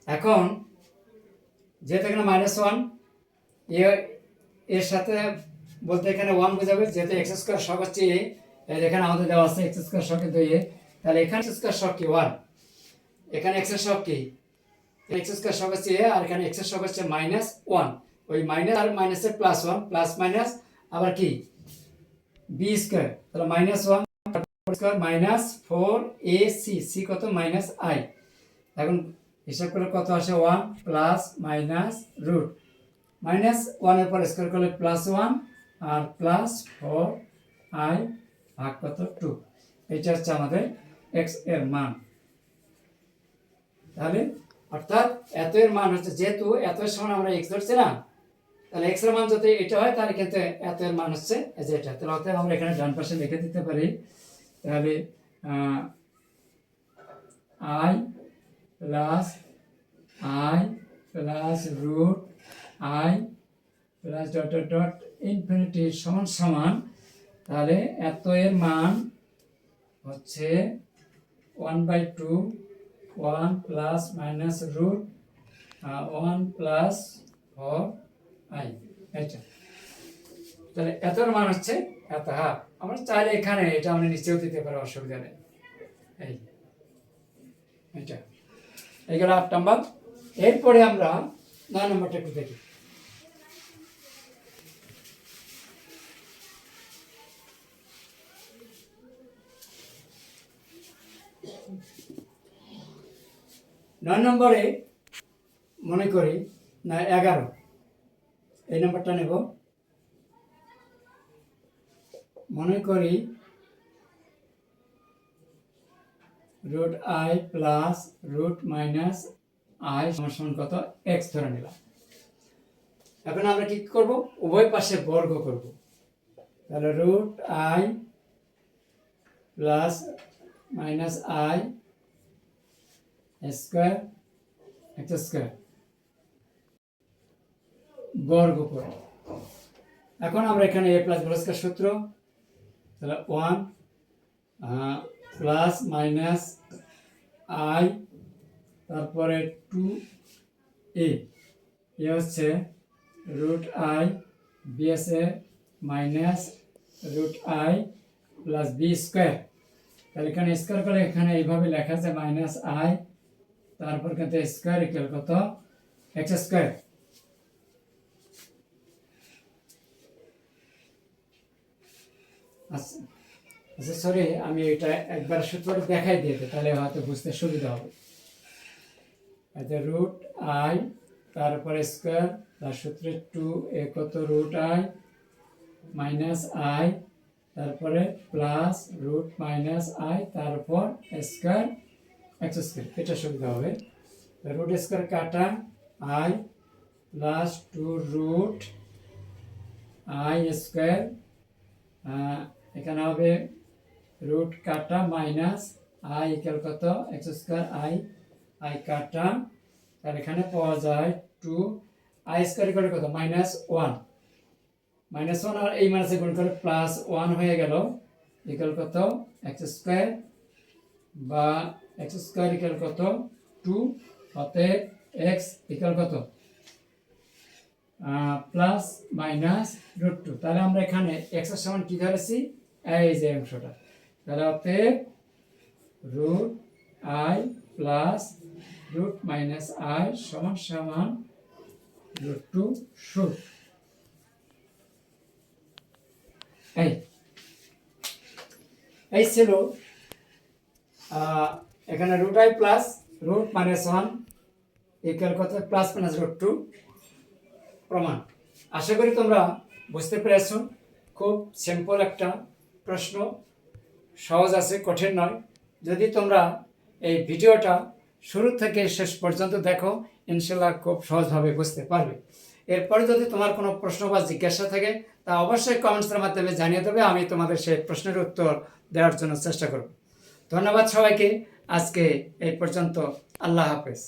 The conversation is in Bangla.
এখন যেহেতু এখানে -1 এর সাথে বলতে এখানে 1 বোঝাবে, যেহেতু এক্স স্কোয়ার শক হচ্ছে এ, এখানে আমাদের দেওয়া আছে এক্স স্কোয়ার শক কিন্তু এ, তাহলে এখানে এক্স স্কোয়ার শক কি 1, এখানে এক্স এর শক কি, এক্স স্কোয়ার শক হচ্ছে এ, আর এখানে এক্স এর শক হচ্ছে -1, ওই মাইনাস আর মাইনাসে +1 প্লাস মাইনাস আবার কি বি স্কোয়ার, তাহলে -1 স্কোয়ার -4ac, সি কত -i। এখন হিসাব করলে কত আসে 1 প্লাস মাইনাস রুট -1 এর পর স্কোয়ার করলে +1 আর +4i ভাগ কত 2, এটা হচ্ছে আমাদের x এর মান। তাহলে অর্থাৎ এত এর মান হচ্ছে, যেহেতু এত এর সমান আমরা x ধরছি না, তাহলে x এর মান যদি এটা হয় তাহলে কিন্তু এত এর মান হচ্ছে এই যে এটা। তাহলে অতএব আমরা এখানে ডান পাশে লিখে দিতে পারি, তাহলে i plus root i plus dot dot dot infinity সমান সমান, তাহলে এত এর মান হচ্ছে 1/2 1 plus minus root 1 plus 4i, এটা। তাহলে এতর মান হচ্ছে এত হাফ। আমরা চাইলে এখানে এটা আমরা নিচেও দিতে পারি, অসুবিধা নেই। এই এটা এইগুলো 8 নাম্বার। এরপরে আমরা 9 নম্বরটা একটু দেখি। নয় নম্বরে মনে করি না 11, এই নাম্বারটা নেব। মনে করি root i plus root minus i সমান কত x ধরে নিলাম। এখন আমরা কি করব, উভয় পাশে বর্গ করব। তাহলে root i plus minus i square x square বর্গ করব। এখন আমরা এখানে a প্লাস বি স্কোয়ার সূত্র, তাহলে 1 প্লাস মাইনাস i তারপরে 2a, এ হচ্ছে রুট i বি আছে minus root i plus b square. তাহলে এখানে স্কোয়ার করলে এখানে এইভাবে লেখা আছে -i, তারপর কিন্তু স্কোয়ার ইকুয়াল কত এক্স স্কোয়ার। আচ্ছা সরি, আমি এটা একবার সূত্রটা দেখাই দিয়েছি, তাহলে হয়তো বুঝতে সুবিধা হবে। আচ্ছা রুট i তারপরে স্কোয়ার তার সূত্রে 2a কত রুট i মাইনাস i তারপরে প্লাস রুট মাইনাস i তারপর স্কোয়ার এক্স স্কোয়ার, এটা সুবিধা হবে। রুট স্কোয়ার কাটা i plus 2 root i square, এখানে হবে রুট কাটা মাইনাস i ইকুয়াল কত এক্স স্কোয়ার i কাটা, তার এখানে পাওয়া যায় 2i স্কোয়ার ইকুয়াল কত -1 আর এই মাইনাসে গুণ করে +1 হয়ে গেল ইকুয়াল কত এক্স স্কোয়ার, বা এক্স স্কোয়ার ইকুয়াল কত 2, অতএব এক্স ইকুয়াল কত প্লাস মাইনাস রুট 2। তাহলে আমরা এখানে এক্স এর সমান কি ধরেছি, এই যে অংশটা। তাহলে অতএব root i plus root minus i সমান সমান রুট 2 শুট। এই ছিল এখানে root i plus root minus 1 equal কত প্লাস মাইনাস রুট 2 প্রমাণ। আশা করি তোমরা বুঝতে পেরেছো। খুব সিম্পল একটা প্রশ্ন, সহজ আছে, কঠিন নয়। যদি তোমরা এই ভিডিওটা শুরু থেকে শেষ পর্যন্ত দেখো, ইনশাল্লাহ খুব সহজভাবে বুঝতে পারবে। এরপরে যদি তোমার কোনো প্রশ্ন বা জিজ্ঞাসা থাকে তা অবশ্যই কমেন্টসের মাধ্যমে জানিয়ে দেবে, আমি তোমাদের সেই প্রশ্নের উত্তর দেওয়ার জন্য চেষ্টা করব। ধন্যবাদ সবাইকে, আজকে এই পর্যন্ত। আল্লাহ হাফেজ।